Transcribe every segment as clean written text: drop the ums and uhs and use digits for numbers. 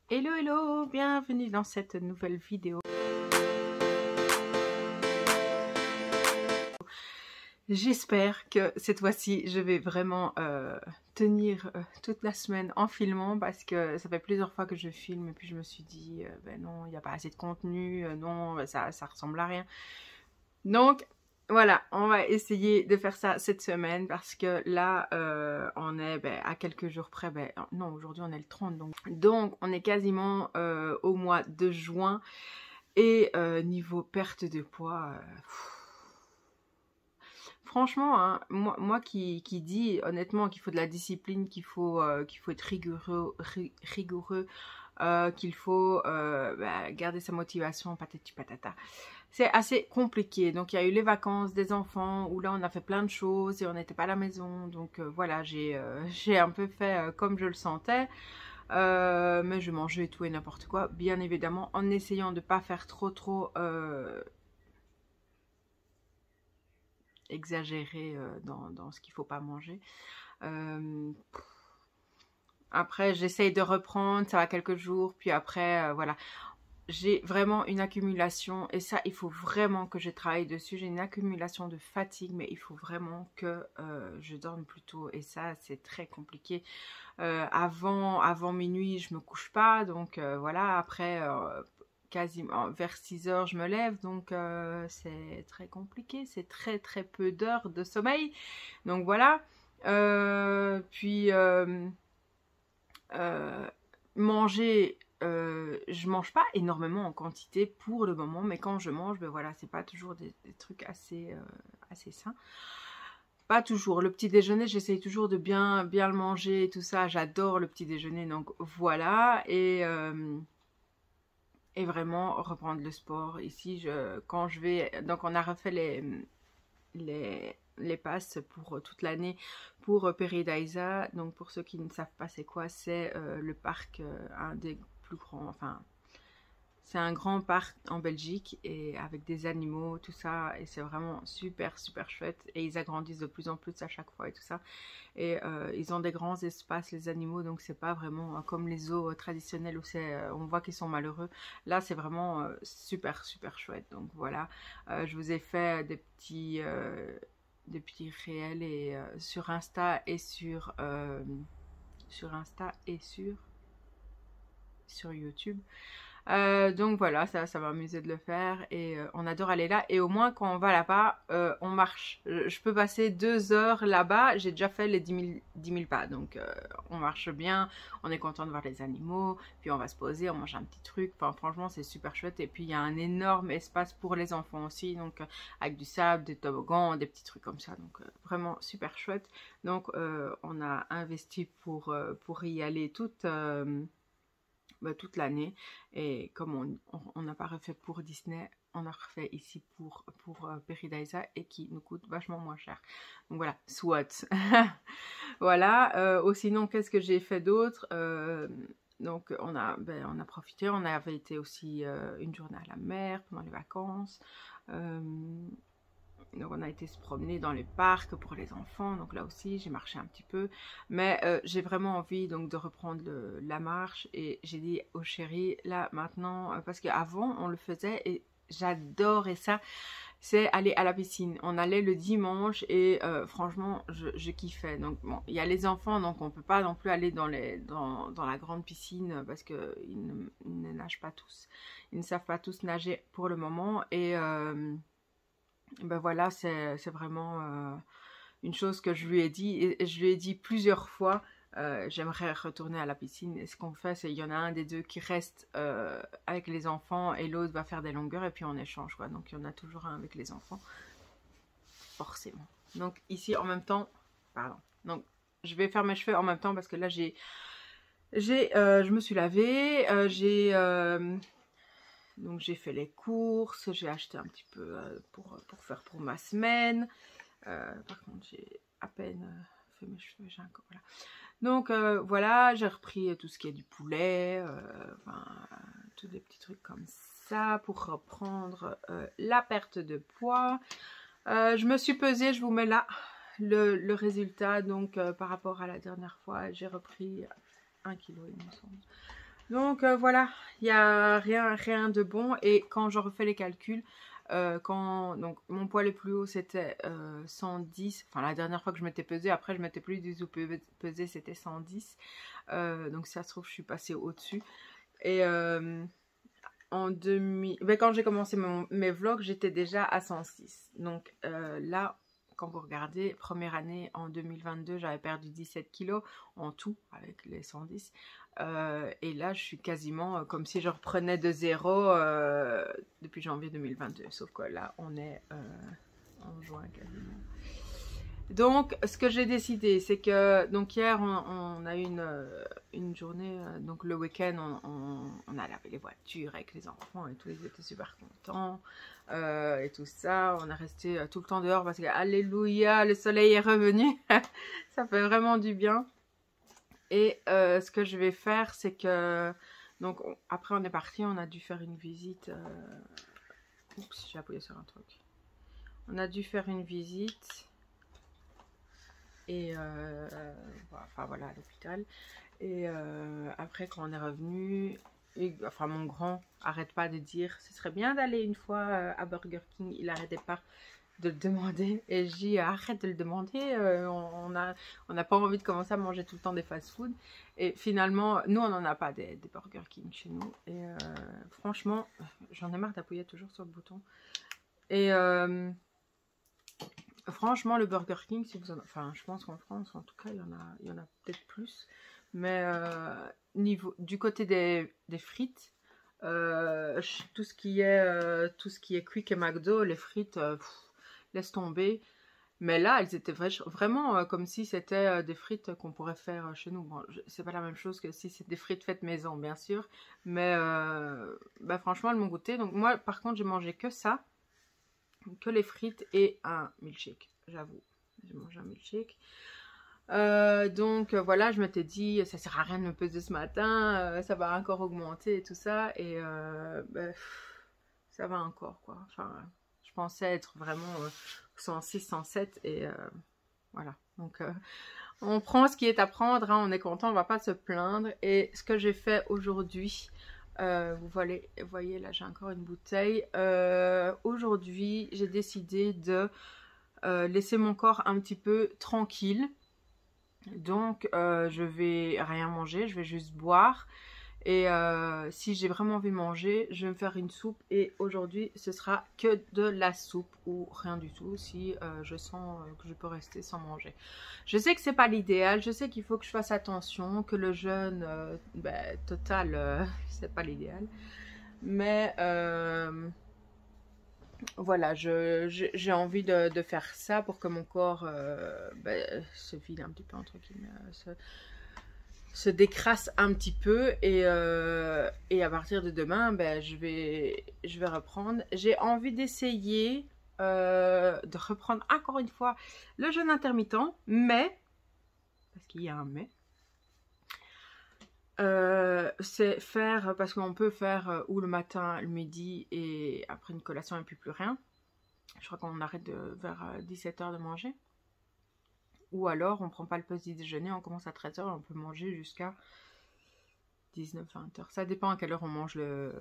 Hello hello, bienvenue dans cette nouvelle vidéo. J'espère que cette fois-ci je vais vraiment tenir toute la semaine en filmant parce que ça fait plusieurs fois que je filme et puis je me suis dit ben non, il n'y a pas assez de contenu, non, ça ressemble à rien. Donc voilà, on va essayer de faire ça cette semaine parce que là on est à quelques jours près, non, aujourd'hui on est le 30, donc on est quasiment au mois de juin et niveau perte de poids, franchement, hein, moi qui dis honnêtement qu'il faut de la discipline, qu'il faut être rigoureux, qu'il faut garder sa motivation, patati patata. C'est assez compliqué. Donc il y a eu les vacances des enfants où là on a fait plein de choses et on n'était pas à la maison. Donc voilà, j'ai un peu fait comme je le sentais. Mais je mangeais tout et n'importe quoi, bien évidemment, en essayant de ne pas faire trop exagérer dans ce qu'il faut pas manger. Après j'essaye de reprendre, ça va quelques jours, puis après voilà, j'ai vraiment une accumulation et ça il faut vraiment que je travaille dessus. J'ai une accumulation de fatigue, mais il faut vraiment que je dorme plus tôt et ça c'est très compliqué. Avant minuit je me couche pas, donc voilà, après quasiment vers 6 heures je me lève, donc c'est très compliqué, c'est très peu d'heures de sommeil, donc voilà. Puis manger, je mange pas énormément en quantité pour le moment, mais quand je mange, voilà, c'est pas toujours des trucs assez sains. Pas toujours. Le petit déjeuner, j'essaye toujours de bien le manger et tout ça. J'adore le petit déjeuner, donc voilà. Et vraiment reprendre le sport. Ici, quand je vais... Donc on a refait les passes pour toute l'année pour Paradisa. Donc pour ceux qui ne savent pas c'est quoi, c'est le parc, un des plus grands... Enfin, c'est un grand parc en Belgique et avec des animaux, tout ça, et c'est vraiment super chouette, et ils agrandissent de plus en plus à chaque fois et tout ça, et ils ont des grands espaces les animaux, donc c'est pas vraiment comme les zoos traditionnels où on voit qu'ils sont malheureux. Là c'est vraiment super chouette, donc voilà. Je vous ai fait des petits réels et sur Insta et sur YouTube. Donc voilà, ça va m'amuser de le faire et on adore aller là, et au moins quand on va là-bas, on marche. Je peux passer 2 heures là-bas, j'ai déjà fait les 10 000 pas, donc on marche bien, on est content de voir les animaux, puis on va se poser, on mange un petit truc, enfin franchement c'est super chouette, et puis il y a un énorme espace pour les enfants aussi, donc avec du sable, des toboggans, des petits trucs comme ça, donc vraiment super chouette. Donc on a investi pour y aller toute l'année, et comme on n'a pas refait pour Disney, on a refait ici pour Paradisa, et qui nous coûte vachement moins cher, donc voilà, soit. Voilà. Sinon qu'est-ce que j'ai fait d'autre? Donc on a profité, on avait été aussi une journée à la mer pendant les vacances. Donc on a été se promener dans les parcs pour les enfants, donc là aussi j'ai marché un petit peu, mais j'ai vraiment envie donc de reprendre la marche, et j'ai dit au chéri là maintenant, parce qu'avant on le faisait et j'adorais ça, c'est aller à la piscine. On allait le dimanche et franchement je kiffais. Donc bon, il y a les enfants, donc on peut pas non plus aller dans la grande piscine parce que ils ne nagent pas tous, ils ne savent pas tous nager pour le moment, et ben voilà, c'est vraiment une chose que je lui ai dit, et je lui ai dit plusieurs fois, j'aimerais retourner à la piscine, et ce qu'on fait c'est il y en a un des deux qui reste avec les enfants et l'autre va faire des longueurs, et puis on échange quoi, donc il y en a toujours un avec les enfants forcément. Donc ici en même temps, pardon, donc je vais faire mes cheveux en même temps parce que là je me suis lavée, donc j'ai fait les courses, j'ai acheté un petit peu pour faire pour ma semaine. Par contre j'ai à peine fait mes cheveux, j'ai encore, voilà. Donc voilà, j'ai repris tout ce qui est du poulet, tous des petits trucs comme ça pour reprendre la perte de poids. Je me suis pesée, je vous mets là le résultat. Donc par rapport à la dernière fois, j'ai repris 1 kg il me semble. Voilà, il n'y a rien de bon. Et quand je refais les calculs, donc mon poids le plus haut c'était 110, enfin la dernière fois que je m'étais pesée, après je m'étais plus du tout pesée, c'était 110. Donc si ça se trouve je suis passée au-dessus. Et quand j'ai commencé mes vlogs, j'étais déjà à 106. Donc là, quand vous regardez, première année en 2022, j'avais perdu 17 kilos en tout avec les 110. Et là, je suis quasiment comme si je reprenais de zéro depuis janvier 2022. Sauf que là, on est en juin quasiment. Donc, ce que j'ai décidé, c'est que donc hier, on a eu une journée, donc le week-end, on a lavé les voitures avec les enfants et tout, ils étaient super contents et tout ça. On a resté tout le temps dehors parce que, alléluia, le soleil est revenu. Ça fait vraiment du bien. Et ce que je vais faire, c'est que, donc après on est parti, on a dû faire une visite. Oups, j'ai appuyé sur un truc. On a dû faire une visite. Et enfin voilà, à l'hôpital. Et après quand on est revenu, enfin mon grand arrête pas de dire ce serait bien d'aller une fois à Burger King. Il arrêtait pas de le demander et je dis arrête de le demander, on n'a pas envie de commencer à manger tout le temps des fast-food. Et finalement nous on n'en a pas des Burger King chez nous. Et franchement j'en ai marre d'appuyer toujours sur le bouton. Et franchement, le Burger King, si vous en... enfin, je pense qu'en France, en tout cas, il y en a peut-être plus. Mais du côté des frites, tout ce qui est Quick et McDo, les frites, laisse tomber. Mais là, elles étaient vraiment comme si c'était des frites qu'on pourrait faire chez nous. Bon, c'est pas la même chose que si c'est des frites faites maison, bien sûr. Mais bah, franchement, elles m'ont goûté. Donc moi, par contre, j'ai mangé que ça. Que les frites et un milkshake, j'avoue. J'ai mangé un milkshake. Voilà, je m'étais dit, ça sert à rien de me peser ce matin, ça va encore augmenter et tout ça. Et ça va encore, quoi. Enfin, je pensais être vraiment 106, 107 et voilà. Donc, on prend ce qui est à prendre, hein, on est content, on va pas se plaindre. Et ce que j'ai fait aujourd'hui, vous voyez là j'ai encore une bouteille. Aujourd'hui j'ai décidé de laisser mon corps un petit peu tranquille. Donc je vais rien manger, je vais juste boire. Et si j'ai vraiment envie de manger, je vais me faire une soupe. Et aujourd'hui, ce sera que de la soupe ou rien du tout si je sens que je peux rester sans manger. Je sais que c'est pas l'idéal. Je sais qu'il faut que je fasse attention, que le jeûne total, c'est pas l'idéal. Mais voilà, j'ai envie de faire ça pour que mon corps se vide un petit peu entre guillemets, se décrasse un petit peu et à partir de demain, je vais reprendre. J'ai envie d'essayer de reprendre encore une fois le jeûne intermittent, mais, parce qu'il y a un mais, c'est faire, parce qu'on peut faire ou le matin, le midi et après une collation et puis plus rien. Je crois qu'on arrête vers 17 h de manger. Ou alors, on prend pas le petit déjeuner, on commence à 13 h et on peut manger jusqu'à 19-20 h. Ça dépend à quelle heure on mange le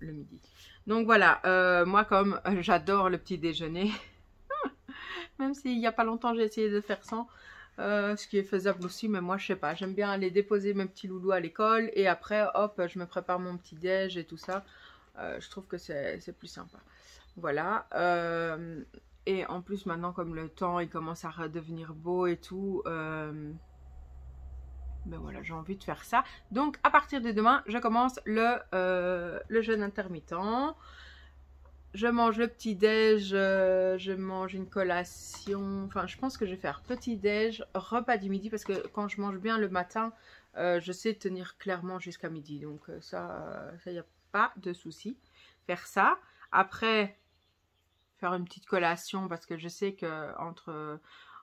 midi. Donc voilà, moi comme j'adore le petit déjeuner, même s'il n'y a pas longtemps j'ai essayé de faire sans, ce qui est faisable aussi, mais moi je sais pas, j'aime bien aller déposer mes petits loulous à l'école et après hop, je me prépare mon petit déj et tout ça. Je trouve que c'est plus sympa. Voilà. Et en plus maintenant comme le temps il commence à redevenir beau et tout, ben voilà, j'ai envie de faire ça. Donc à partir de demain je commence le jeûne intermittent. Je mange le petit déj, je mange une collation, enfin je pense que je vais faire petit déj, repas du midi parce que quand je mange bien le matin, je sais tenir clairement jusqu'à midi. Donc ça il n'y a pas de souci. Faire ça. Après faire une petite collation parce que je sais que entre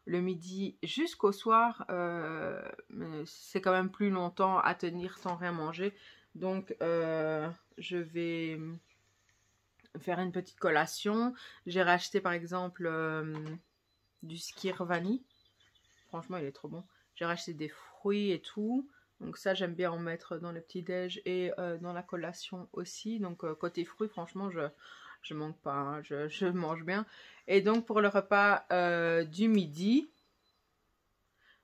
le midi jusqu'au soir c'est quand même plus longtemps à tenir sans rien manger. Donc je vais faire une petite collation. J'ai racheté par exemple du Skir vanille. Franchement il est trop bon. J'ai racheté des fruits et tout. Donc ça, j'aime bien en mettre dans le petit-déj et dans la collation aussi. Donc côté fruits, franchement, je manque pas, hein, je mange bien. Et donc pour le repas du midi,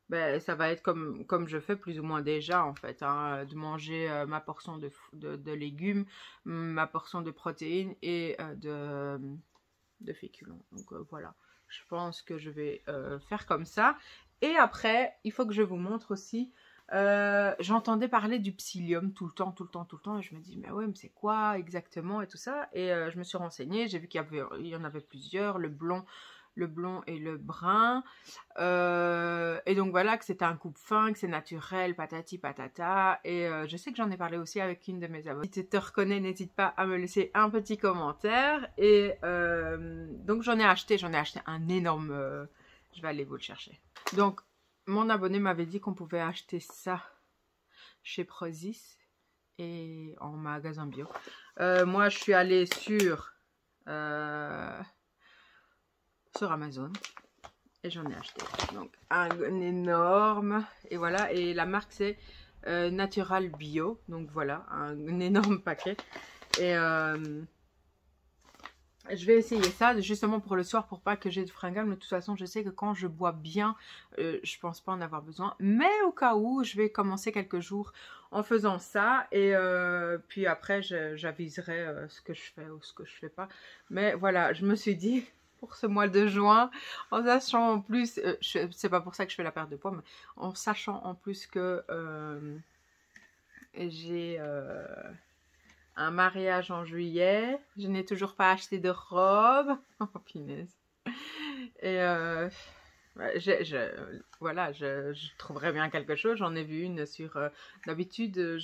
ben, ça va être comme je fais plus ou moins déjà en fait, hein, de manger ma portion de légumes, ma portion de protéines et de féculents. Donc voilà, je pense que je vais faire comme ça. Et après, il faut que je vous montre aussi, j'entendais parler du psyllium tout le temps, et je me dis, mais ouais, mais c'est quoi exactement et tout ça. Et je me suis renseignée, j'ai vu il y en avait plusieurs, le blond et le brun. Et donc voilà, que c'est un coupe-fin, que c'est naturel, patati patata. Et je sais que j'en ai parlé aussi avec une de mes abonnées. Si tu te reconnais, n'hésite pas à me laisser un petit commentaire. Et donc j'en ai acheté un énorme... je vais aller vous le chercher. Donc mon abonné m'avait dit qu'on pouvait acheter ça chez Prozis et en magasin bio. Moi je suis allée sur Amazon. Et j'en ai acheté. Donc un énorme. Et voilà. Et la marque c'est Natural Bio. Donc voilà. Un énorme paquet. Et je vais essayer ça justement pour le soir. Pour pas que j'ai de fringales. Mais de toute façon je sais que quand je bois bien. Je pense pas en avoir besoin. Mais au cas où je vais commencer quelques jours en faisant ça. Et puis après j'aviserai ce que je fais ou ce que je fais pas. Mais voilà. Je me suis dit... pour ce mois de juin, en sachant en plus, c'est pas pour ça que je fais la perte de poids, mais en sachant en plus que j'ai un mariage en juillet, je n'ai toujours pas acheté de robe, oh punaise, et voilà, je trouverais bien quelque chose, j'en ai vu une sur, d'habitude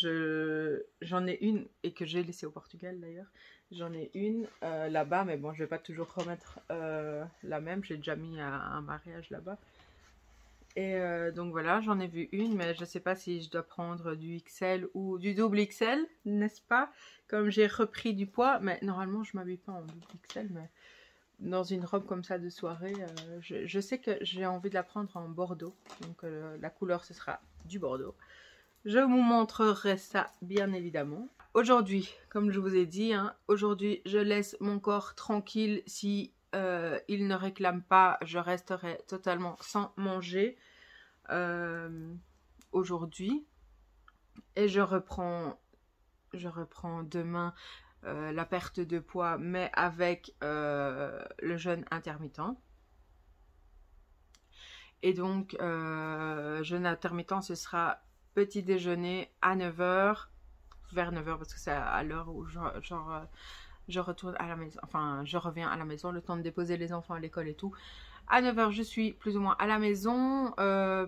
j'en ai une et que j'ai laissée au Portugal d'ailleurs. J'en ai une là-bas, mais bon, je vais pas toujours remettre la même. J'ai déjà mis un mariage là-bas. Et donc voilà, j'en ai vu une, mais je sais pas si je dois prendre du XL ou du double XL, n'est-ce pas? Comme j'ai repris du poids, mais normalement je m'habille pas en double XL, mais dans une robe comme ça de soirée, je sais que j'ai envie de la prendre en bordeaux. Donc la couleur, ce sera du bordeaux. Je vous montrerai ça bien évidemment. Aujourd'hui, comme je vous ai dit, hein, aujourd'hui je laisse mon corps tranquille. Si il ne réclame pas, je resterai totalement sans manger aujourd'hui. Et je reprends demain la perte de poids, mais avec le jeûne intermittent. Et donc, jeûne intermittent, ce sera petit déjeuner à 9 h, vers 9 h, parce que c'est à l'heure où je retourne à la maison, enfin, je reviens à la maison, le temps de déposer les enfants à l'école et tout. À 9 h, je suis plus ou moins à la maison,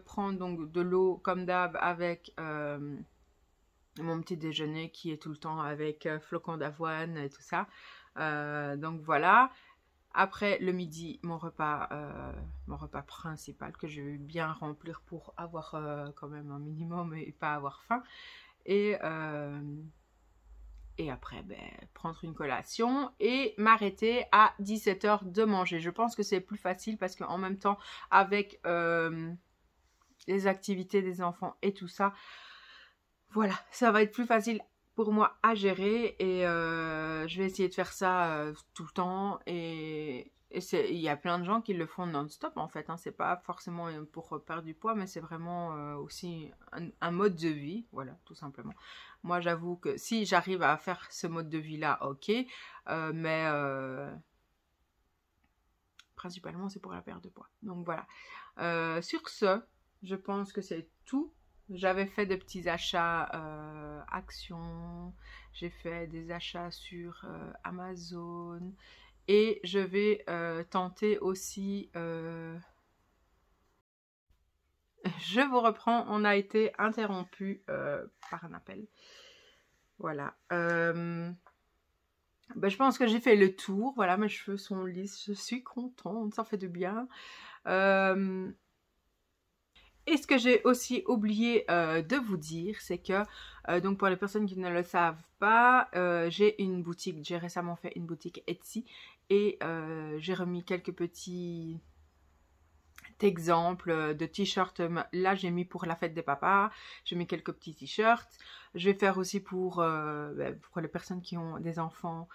prendre donc de l'eau comme d'hab avec mon petit déjeuner qui est tout le temps avec flocons d'avoine et tout ça. Donc voilà. Après le midi, mon repas principal que je vais bien remplir pour avoir quand même un minimum et pas avoir faim. Et après, ben, prendre une collation et m'arrêter à 17 h de manger. Je pense que c'est plus facile parce qu'en même temps, avec les activités des enfants et tout ça, voilà, ça va être plus facile pour moi à gérer. Et je vais essayer de faire ça tout le temps. Et il y a plein de gens qui le font non-stop en fait, hein. C'est pas forcément pour perdre du poids, mais c'est vraiment aussi un mode de vie, voilà, tout simplement. Moi j'avoue que si j'arrive à faire ce mode de vie là, ok, mais principalement c'est pour la perte de poids. Donc voilà, sur ce, je pense que c'est tout. J'avais fait des petits achats actions, j'ai fait des achats sur Amazon. Et je vais tenter aussi... Je vous reprends, on a été interrompu par un appel. Voilà. Ben, je pense que j'ai fait le tour. Voilà, mes cheveux sont lisses. Je suis contente, ça fait du bien. Et ce que j'ai aussi oublié de vous dire, c'est que, donc pour les personnes qui ne le savent pas, j'ai une boutique, j'ai récemment fait une boutique Etsy et j'ai remis quelques petits exemples de t-shirts. Là, j'ai mis pour la fête des papas. J'ai mis quelques petits t-shirts. Je vais faire aussi pour les personnes qui ont des enfants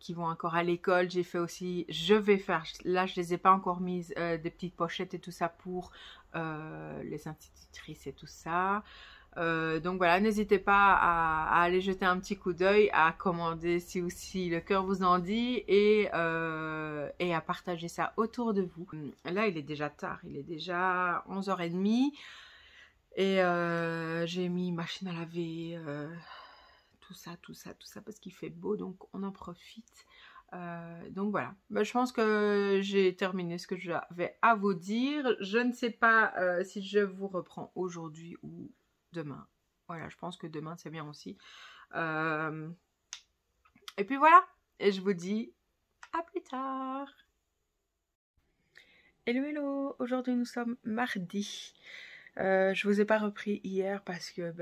qui vont encore à l'école. J'ai fait aussi, je vais faire, là je les ai pas encore mises, des petites pochettes et tout ça pour les institutrices et tout ça. Donc voilà, n'hésitez pas à aller jeter un petit coup d'œil, à commander si aussi le cœur vous en dit et à partager ça autour de vous. Là il est déjà tard, il est déjà 11h30 et j'ai mis machine à laver, tout ça parce qu'il fait beau, donc on en profite. Donc voilà, je pense que j'ai terminé ce que j'avais à vous dire. Je ne sais pas si je vous reprends aujourd'hui ou demain. Voilà, je pense que demain c'est bien aussi. Et puis voilà, et je vous dis à plus tard. Hello hello, aujourd'hui nous sommes mardi. Je vous ai pas repris hier parce que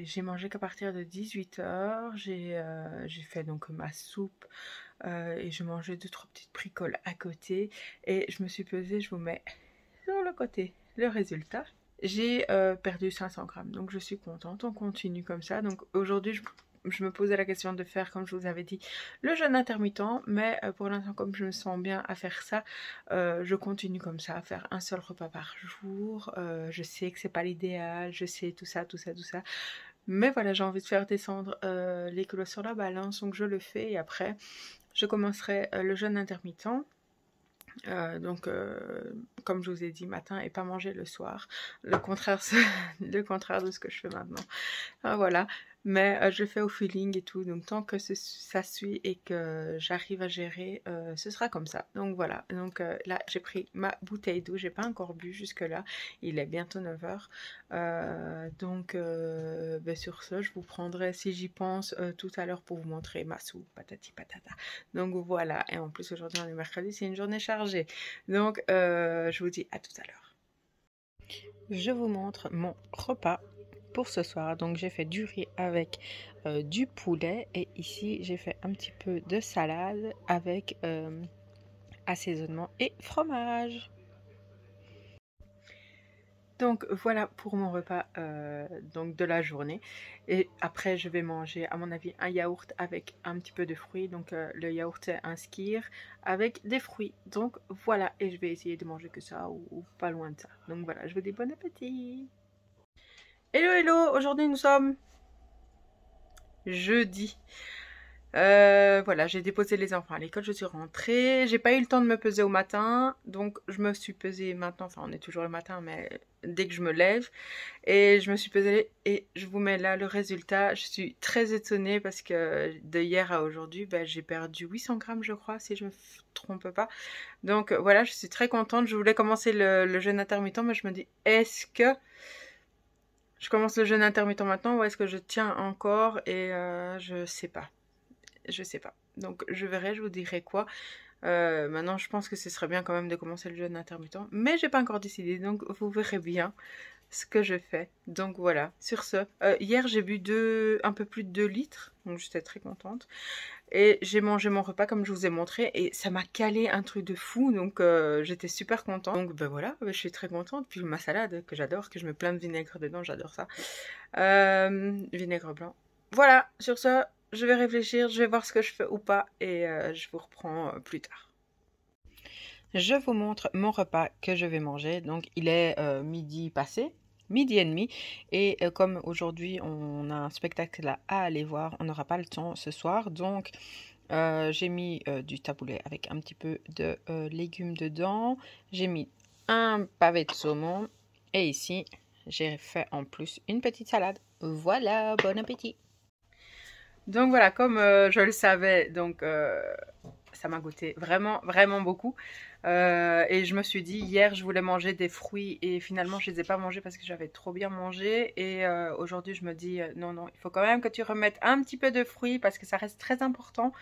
j'ai mangé qu'à partir de 18h. J'ai fait donc ma soupe et je mangeais 2-3 petites bricoles à côté. Et je me suis pesée, je vous mets sur le côté le résultat. J'ai perdu 500 grammes, donc je suis contente. On continue comme ça. Donc aujourd'hui, je me posais la question de faire, comme je vous avais dit, le jeûne intermittent. Mais pour l'instant, comme je me sens bien à faire ça, je continue comme ça, à faire un seul repas par jour. Je sais que c'est pas l'idéal, je sais tout ça. Mais voilà, j'ai envie de faire descendre les kilos sur la balance, donc je le fais. Et après, je commencerai le jeûne intermittent. Comme je vous ai dit, matin et pas manger le soir, le contraire de ce que je fais maintenant. Voilà, mais je fais au feeling et tout, donc tant que ça suit et que j'arrive à gérer, ce sera comme ça. Donc voilà, donc là j'ai pris ma bouteille d'eau, j'ai pas encore bu jusque là, il est bientôt 9h. Sur ce, je vous prendrai, si j'y pense, tout à l'heure pour vous montrer ma soupe, patati patata. Donc voilà, et en plus aujourd'hui on est mercredi, c'est une journée chargée. Donc je vous dis à tout à l'heure. Je vous montre mon repas pour ce soir. Donc j'ai fait du riz avec du poulet et ici j'ai fait un petit peu de salade avec assaisonnement et fromage. Donc voilà pour mon repas donc de la journée. Et après je vais manger à mon avis un yaourt avec un petit peu de fruits. Donc le yaourt c'est un skyr avec des fruits. Donc voilà, et je vais essayer de manger que ça ou pas loin de ça. Donc voilà, je vous dis bon appétit. Hello hello, aujourd'hui nous sommes jeudi. Voilà, j'ai déposé les enfants à l'école, je suis rentrée, j'ai pas eu le temps de me peser au matin, donc je me suis pesée maintenant, enfin on est toujours le matin, mais dès que je me lève, et je me suis pesée et je vous mets là le résultat. Je suis très étonnée parce que de hier à aujourd'hui, j'ai perdu 800 grammes je crois, si je me trompe pas. Donc voilà, je suis très contente. Je voulais commencer le jeûne intermittent, mais je me dis, est-ce que je commence le jeûne intermittent maintenant ou est-ce que je tiens encore? Et je sais pas. Je sais pas. Donc je verrai, je vous dirai quoi. Maintenant je pense que ce serait bien quand même de commencer le jeûne intermittent. Mais j'ai pas encore décidé, donc vous verrez bien ce que je fais. Donc voilà, sur ce. Hier j'ai bu un peu plus de 2 litres. Donc j'étais très contente. Et j'ai mangé mon repas comme je vous ai montré. Et ça m'a calé un truc de fou. Donc j'étais super contente. Donc voilà, je suis très contente. Puis ma salade que j'adore, que je mets plein de vinaigre dedans, j'adore ça. Vinaigre blanc. Voilà, sur ce. Je vais réfléchir, je vais voir ce que je fais ou pas et je vous reprends plus tard. Je vous montre mon repas que je vais manger. Donc il est midi passé, midi et demi. Et comme aujourd'hui on a un spectacle à aller voir, on n'aura pas le temps ce soir. Donc j'ai mis du taboulé avec un petit peu de légumes dedans. J'ai mis un pavé de saumon. Et ici, j'ai fait en plus une petite salade. Voilà, bon appétit! Donc voilà, comme je le savais, donc ça m'a goûté vraiment, vraiment beaucoup. Et je me suis dit, hier, je voulais manger des fruits et finalement, je ne les ai pas mangés parce que j'avais trop bien mangé. Et aujourd'hui, je me dis, non, il faut quand même que tu remettes un petit peu de fruits parce que ça reste très important.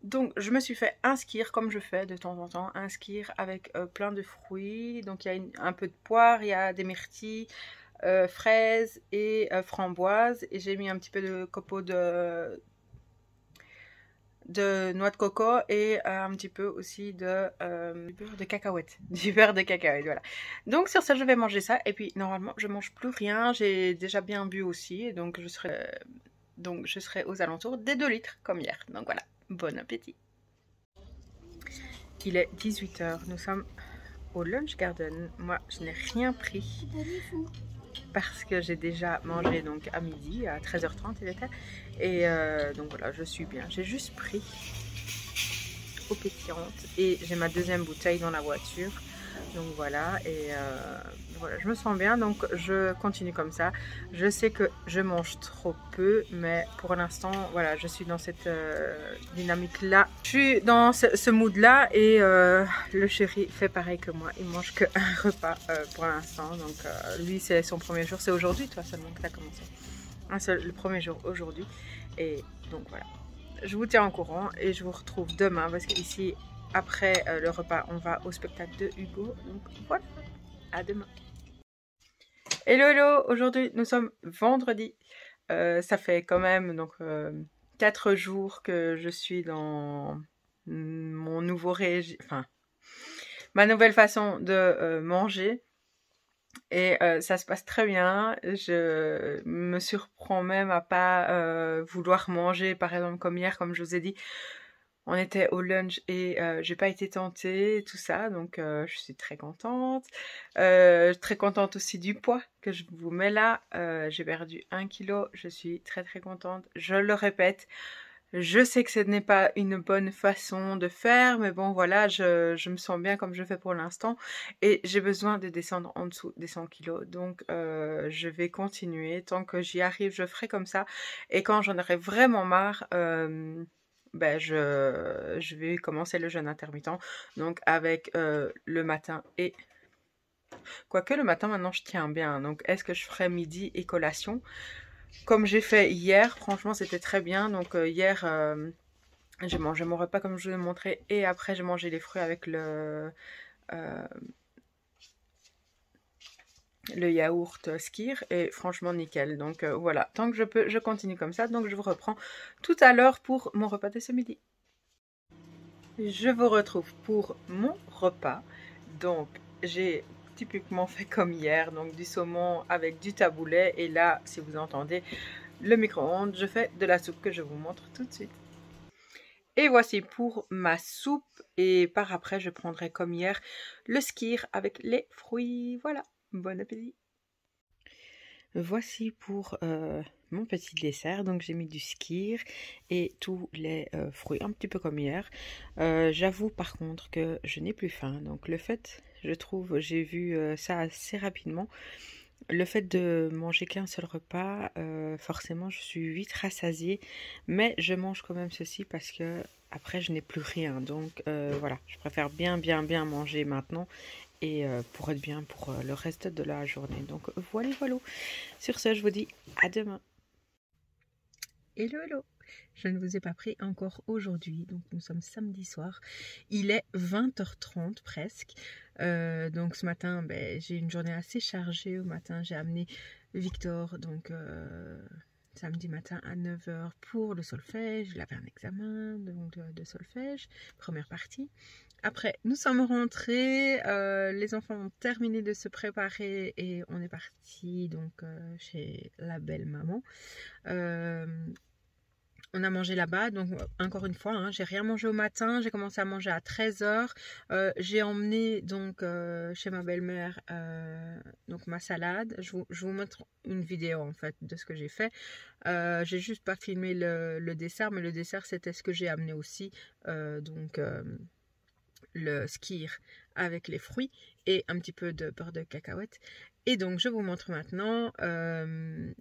Donc, je me suis fait un skyr, comme je fais de temps en temps, un skyr avec plein de fruits. Donc, il y a un peu de poire, il y a des myrtilles, fraises et framboises. Et j'ai mis un petit peu de copeaux de noix de coco et un petit peu aussi de du beurre de cacahuète. Du beurre de cacahuète, voilà. Donc sur ça, je vais manger ça. Et puis normalement, je mange plus rien. J'ai déjà bien bu aussi. Et donc je serai aux alentours des 2 litres comme hier. Donc voilà, bon appétit. Il est 18 h. Nous sommes au Lunch Garden. Moi, je n'ai rien pris parce que j'ai déjà mangé donc à midi, à 13h30 il était. Et donc voilà, je suis bien. J'ai juste pris eau pétillante et j'ai ma deuxième bouteille dans la voiture. Donc voilà, et voilà, je me sens bien, donc je continue comme ça. Je sais que je mange trop peu, mais pour l'instant, voilà, je suis dans cette dynamique-là. Je suis dans ce mood-là et le chéri fait pareil que moi. Il mange qu'un repas pour l'instant, donc lui, c'est son premier jour. C'est aujourd'hui, toi, seulement que tu as commencé. Le premier jour aujourd'hui, et donc voilà. Je vous tiens au courant et je vous retrouve demain parce qu'ici, après le repas, on va au spectacle de Hugo. Donc voilà, à demain. Hello, hello, aujourd'hui nous sommes vendredi. Ça fait quand même donc 4 jours que je suis dans mon nouveau régime, enfin ma nouvelle façon de manger. Et ça se passe très bien. Je me surprends même à pas vouloir manger, par exemple comme hier, comme je vous ai dit. On était au lunch et j'ai pas été tentée, tout ça, donc je suis très contente. Très contente aussi du poids que je vous mets là. J'ai perdu 1 kg, je suis très très contente. Je le répète, je sais que ce n'est pas une bonne façon de faire, mais bon voilà, je me sens bien comme je fais pour l'instant. Et j'ai besoin de descendre en dessous des 100 kg, donc je vais continuer. Tant que j'y arrive, je ferai comme ça. Et quand j'en aurai vraiment marre... ben je vais commencer le jeûne intermittent, donc avec le matin et... Quoique le matin, maintenant, je tiens bien. Donc, est-ce que je ferai midi et collation? Comme j'ai fait hier, franchement, c'était très bien. Donc, hier, j'ai mangé mon repas comme je vous ai montré. Et après, j'ai mangé les fruits avec le yaourt Skyr et franchement nickel. Donc voilà, tant que je peux, je continue comme ça. Donc je vous reprends tout à l'heure pour mon repas de ce midi. Je vous retrouve pour mon repas. Donc j'ai typiquement fait comme hier, donc du saumon avec du taboulet. Et là, si vous entendez le micro-ondes, je fais de la soupe que je vous montre tout de suite. Et voici pour ma soupe. Et par après, je prendrai comme hier le Skyr avec les fruits. Voilà. Bon appétit. Voici pour mon petit dessert. Donc j'ai mis du Skyr et tous les fruits, un petit peu comme hier. J'avoue par contre que je n'ai plus faim. Donc le fait, je trouve, j'ai vu ça assez rapidement. Le fait de manger qu'un seul repas, forcément je suis vite rassasiée. Mais je mange quand même ceci parce que après je n'ai plus rien. Donc voilà, je préfère bien manger maintenant. Et pour être bien pour le reste de la journée. Donc voilà. Sur ce, je vous dis à demain. Hello. Je ne vous ai pas pris encore aujourd'hui. Donc nous sommes samedi soir. Il est 20h30 presque. Donc ce matin, j'ai une journée assez chargée. Au matin, j'ai amené Victor. Donc... samedi matin à 9h pour le solfège. Il avait un examen de solfège, première partie. Après, nous sommes rentrés, les enfants ont terminé de se préparer et on est parti donc chez la belle maman. On a mangé là-bas, donc encore une fois, hein, j'ai rien mangé au matin, j'ai commencé à manger à 13h. J'ai emmené donc chez ma belle-mère donc ma salade. Je vous montre une vidéo en fait de ce que j'ai fait. J'ai juste pas filmé le dessert, mais le dessert c'était ce que j'ai amené aussi. Donc le Skyr avec les fruits et un petit peu de beurre de cacahuète. Et donc je vous montre maintenant.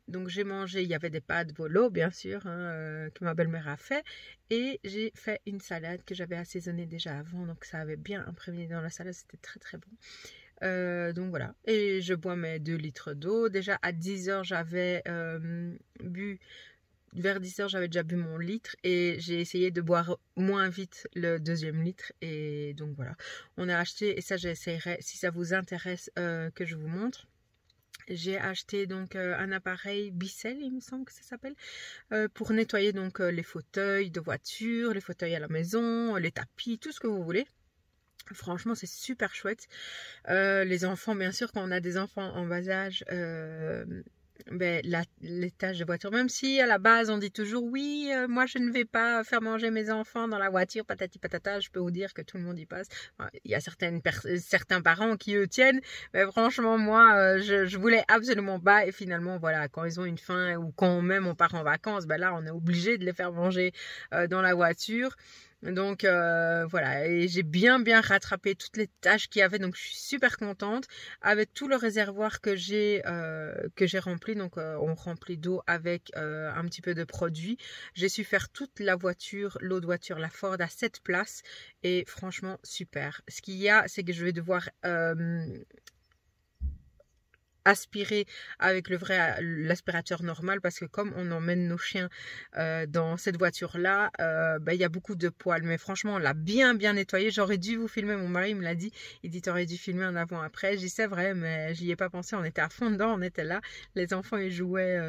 Donc j'ai mangé, il y avait des pâtes volo bien sûr hein, que ma belle-mère a fait, et j'ai fait une salade que j'avais assaisonnée déjà avant, donc ça avait bien imprégné dans la salade, c'était très très bon. Donc voilà, et je bois mes 2 litres d'eau. Déjà à 10h j'avais bu, vers 10h j'avais déjà bu mon litre et j'ai essayé de boire moins vite le 2e litre. Et donc voilà, on a acheté, et ça j'essaierai si ça vous intéresse que je vous montre. J'ai acheté donc un appareil Bicel, il me semble que ça s'appelle, pour nettoyer donc les fauteuils de voiture, les fauteuils à la maison, les tapis, tout ce que vous voulez. Franchement, c'est super chouette. Les enfants, bien sûr, quand on a des enfants en bas âge, ben, les tâches de voiture, même si à la base on dit toujours oui, moi je ne vais pas faire manger mes enfants dans la voiture, patati patata, je peux vous dire que tout le monde y passe. Enfin, il y a certains parents qui eux tiennent, mais franchement moi je voulais absolument pas, et finalement voilà, quand ils ont une faim ou quand même on part en vacances, ben là on est obligé de les faire manger dans la voiture. Donc voilà, et j'ai bien rattrapé toutes les tâches qu'il y avait, donc je suis super contente avec tout le réservoir que j'ai rempli. Donc on remplit d'eau avec un petit peu de produit. J'ai su faire toute la voiture, l'eau de voiture, la Ford à 7 places, et franchement super. Ce qu'il y a, c'est que je vais devoir aspirer avec l'aspirateur normal, parce que comme on emmène nos chiens dans cette voiture là, il y a beaucoup de poils, mais franchement on l'a bien nettoyé. J'aurais dû vous filmer, mon mari me l'a dit, il dit t'aurais dû filmer un avant après. J'y c'est vrai, mais j'y ai pas pensé, on était à fond dedans, on était là, les enfants ils jouaient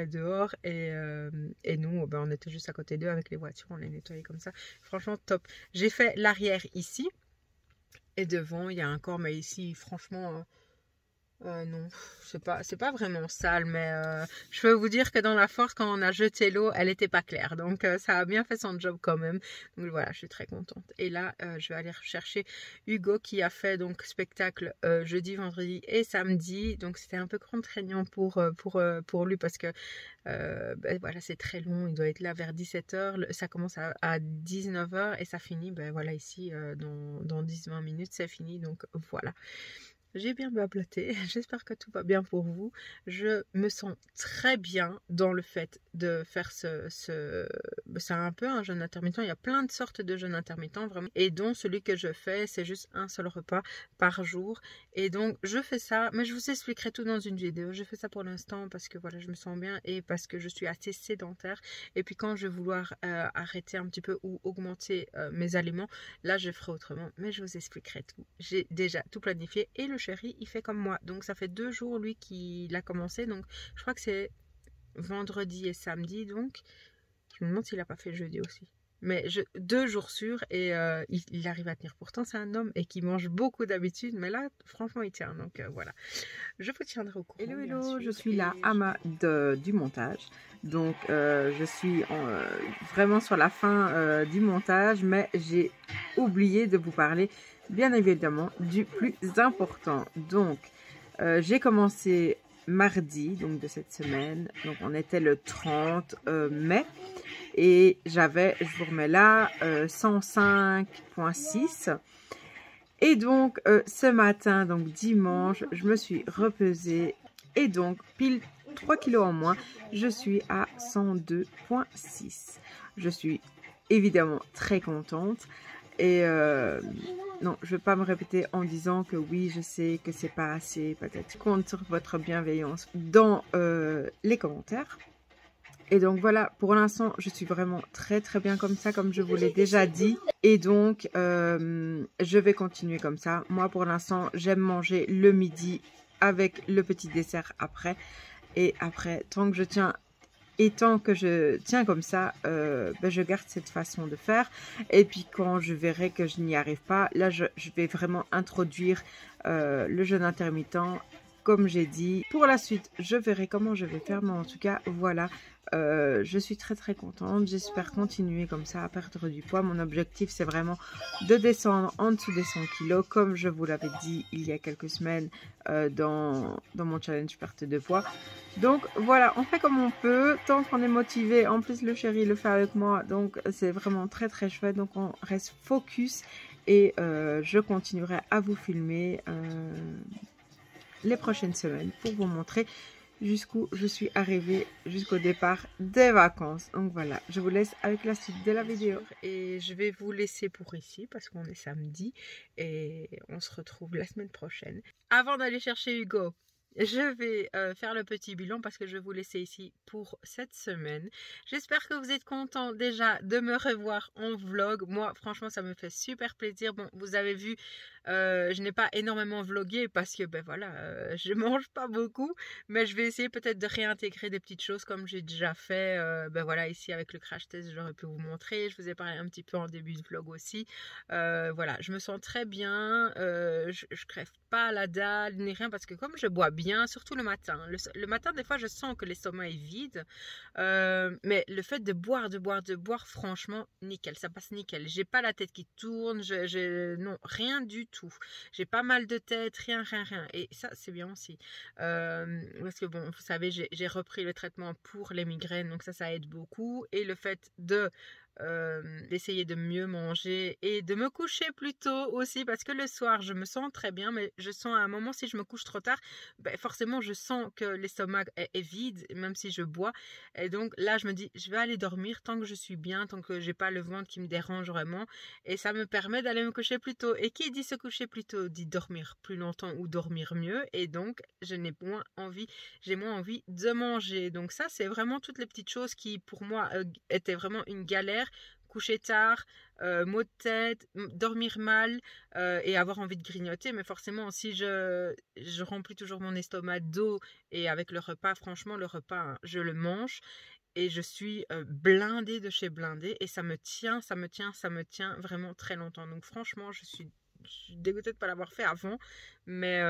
dehors, et nous on était juste à côté d'eux avec les voitures, on les nettoyait comme ça. Franchement top. J'ai fait l'arrière ici, et devant il y a un corps, mais ici franchement non, c'est pas vraiment sale, mais je peux vous dire que dans la Ford, quand on a jeté l'eau, elle était pas claire, donc ça a bien fait son job quand même. Donc voilà, je suis très contente. Et là, je vais aller rechercher Hugo qui a fait donc spectacle jeudi, vendredi et samedi, donc c'était un peu contraignant pour lui, parce que voilà, c'est très long, il doit être là vers 17h, ça commence à 19h et ça finit, voilà, ici dans 10-20 minutes c'est fini, donc voilà. J'ai bien blablaté, j'espère que tout va bien pour vous. Je me sens très bien dans le fait de faire c'est un peu un jeûne intermittent, il y a plein de sortes de jeûnes intermittents vraiment. Et donc celui que je fais, c'est juste un seul repas par jour. Et donc je fais ça, mais je vous expliquerai tout dans une vidéo. Je fais ça pour l'instant parce que voilà, je me sens bien et parce que je suis assez sédentaire. Et puis quand je vais vouloir arrêter un petit peu ou augmenter mes aliments, là je ferai autrement. Mais je vous expliquerai tout. J'ai déjà tout planifié, et le chéri il fait comme moi, donc ça fait 2 jours lui qu'il a commencé, donc je crois que c'est vendredi et samedi, donc je me demande s'il a pas fait jeudi aussi, mais 2 jours sûrs, et il arrive à tenir. Pourtant c'est un homme et qui mange beaucoup d'habitude, mais là franchement il tient, donc voilà, je vous tiendrai au courant. Hello, je suis la Ama du montage, donc je suis vraiment sur la fin du montage, mais j'ai oublié de vous parler bien évidemment du plus important. Donc j'ai commencé mardi donc de cette semaine, donc on était le 30 mai, et j'avais, je vous remets là, 105,6, et donc ce matin, donc dimanche, je me suis repesée, et donc pile 3 kilos en moins, je suis à 102,6. Je suis évidemment très contente. Et non, je ne vais pas me répéter en disant que oui, je sais que c'est pas assez, peut-être contre votre bienveillance dans les commentaires. Et donc voilà, pour l'instant, je suis vraiment très bien comme ça, comme je vous l'ai déjà dit. Et donc, je vais continuer comme ça. Moi, pour l'instant, j'aime manger le midi avec le petit dessert après. Et après, tant que je tiens... Et tant que je tiens comme ça, je garde cette façon de faire. Et puis quand je verrai que je n'y arrive pas, là je vais vraiment introduire le jeûne intermittent, comme j'ai dit. Pour la suite, je verrai comment je vais faire, mais en tout cas, voilà. Je suis très contente. J'espère continuer comme ça à perdre du poids. Mon objectif, c'est vraiment de descendre en dessous des 100 kilos, comme je vous l'avais dit il y a quelques semaines dans mon challenge perte de poids. Donc voilà, on fait comme on peut, tant qu'on est motivé. En plus, le chéri le fait avec moi, donc c'est vraiment très chouette. Donc on reste focus, et je continuerai à vous filmer les prochaines semaines pour vous montrer jusqu'où je suis arrivée, jusqu'au départ des vacances. Donc voilà, je vous laisse avec la suite de la vidéo, et je vais vous laisser pour ici parce qu'on est samedi, et on se retrouve la semaine prochaine. Avant d'aller chercher Hugo, je vais faire le petit bilan parce que je vais vous laisser ici pour cette semaine. J'espère que vous êtes contents déjà de me revoir en vlog. Moi, franchement, ça me fait super plaisir. Bon, vous avez vu, je n'ai pas énormément vlogué parce que, ben voilà, je mange pas beaucoup. Mais je vais essayer peut-être de réintégrer des petites choses comme j'ai déjà fait. Ben voilà, ici avec le crash test, j'aurais pu vous montrer. Je vous ai parlé un petit peu en début de vlog aussi. Voilà, je me sens très bien. Je crève pas à la dalle ni rien parce que comme je bois bien, surtout le matin. Le matin, des fois, je sens que l'estomac est vide. Mais le fait de boire, franchement, nickel. Ça passe nickel. J'ai pas la tête qui tourne. Non, rien du tout. J'ai pas mal de tête, rien. Et ça, c'est bien aussi. Parce que bon, vous savez, j'ai repris le traitement pour les migraines. Donc ça aide beaucoup. Et le fait d'essayer de mieux manger et de me coucher plus tôt aussi parce que le soir je me sens très bien mais je sens à un moment si je me couche trop tard ben forcément je sens que l'estomac est vide même si je bois et donc là je me dis je vais aller dormir tant que je suis bien, tant que j'ai pas le ventre qui me dérange vraiment et ça me permet d'aller me coucher plus tôt et qui dit se coucher plus tôt dit dormir plus longtemps ou dormir mieux et donc j'ai moins envie de manger. Donc ça c'est vraiment toutes les petites choses qui pour moi étaient vraiment une galère. Coucher tard, maux de tête, dormir mal et avoir envie de grignoter. Mais forcément, si je remplis toujours mon estomac d'eau et avec le repas, franchement, le repas, hein, je le mange et je suis blindée de chez blindée et ça me tient vraiment très longtemps. Donc franchement, je suis dégoûtée de ne pas l'avoir fait avant. Mais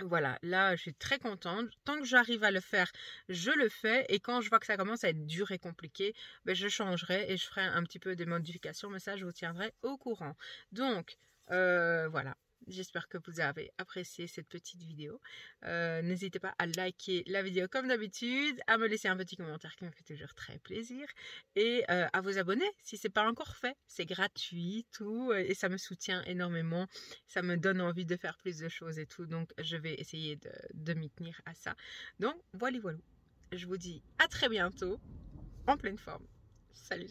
voilà, là je suis très contente. Tant que j'arrive à le faire, je le fais. Et quand je vois que ça commence à être dur et compliqué, ben, je changerai et je ferai un petit peu de modifications. Mais ça, je vous tiendrai au courant. Donc, voilà. J'espère que vous avez apprécié cette petite vidéo. N'hésitez pas à liker la vidéo comme d'habitude, à me laisser un petit commentaire qui me fait toujours très plaisir et à vous abonner si ce n'est pas encore fait. C'est gratuit, tout, et ça me soutient énormément. Ça me donne envie de faire plus de choses et tout. Donc, je vais essayer de m'y tenir à ça. Donc, voilà. Je vous dis à très bientôt, en pleine forme. Salut.